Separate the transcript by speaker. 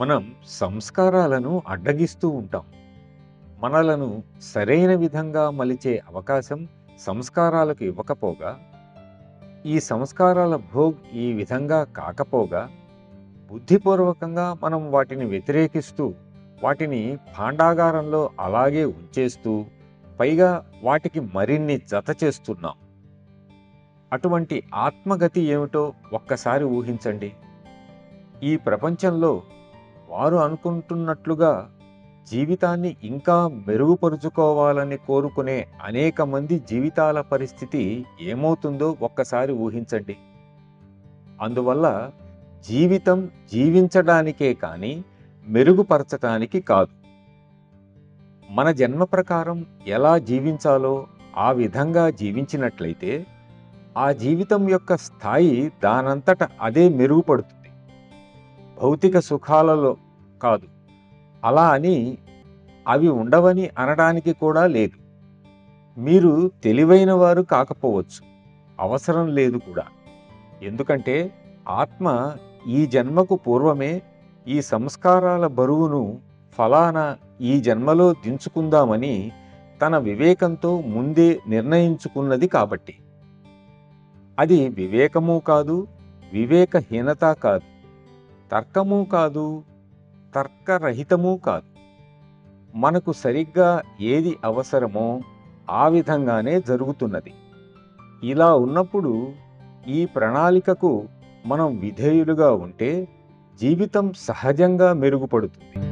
Speaker 1: మనం సంస్కారాలను అడ్డగిస్తూ ఉంటాం. మనలను సరైన విధంగా మలిచే అవకాశం సంస్కారాలకు ఇవ్వకపోగా, ఈ సంస్కారాల ఈ విధంగా కాకపోగా, బుద్ధిపూర్వకంగా మనం వాటిని వ్యతిరేకిస్తూ, వాటిని భాండాగారంలో అలాగే ఉంచేస్తూ, పైగా వాటికి మరిన్ని జత చేస్తున్నాం. అటువంటి ఆత్మగతి ఏమిటో ఒక్కసారి ఊహించండి. ఈ ప్రపంచంలో వారు అనుకుంటున్నట్లుగా జీవితాన్ని ఇంకా మెరుగుపరుచుకోవాలని కోరుకునే అనేక మంది జీవితాల పరిస్థితి ఏమవుతుందో ఒక్కసారి ఊహించండి. అందువల్ల జీవితం జీవించడానికే కానీ మెరుగుపరచటానికి కాదు. మన జన్మ ప్రకారం ఎలా జీవించాలో ఆ విధంగా జీవించినట్లయితే ఆ జీవితం యొక్క స్థాయి దానంతట అదే మెరుగుపడుతుంది. భౌతిక సుఖాలలో కాదు. అలా అని అవి ఉండవని అనడానికి కూడా లేదు. మీరు తెలివైన వారు కాకపోవచ్చు. అవసరం లేదు కూడా. ఎందుకంటే ఆత్మ ఈ జన్మకు పూర్వమే ఈ సంస్కారాల బరువును ఫలానా ఈ జన్మలో దించుకుందామని తన వివేకంతో ముందే నిర్ణయించుకున్నది కాబట్టి. అది వివేకము కాదు, వివేకహీనత కాదు, తర్కము కాదు, తర్కరహితము కాదు. మనకు సరిగ్గా ఏది అవసరమో ఆ విధంగానే జరుగుతున్నది. ఇలా ఉన్నప్పుడు ఈ ప్రణాళికకు మనం విధేయులుగా ఉంటే జీవితం సహజంగా మెరుగుపడుతుంది.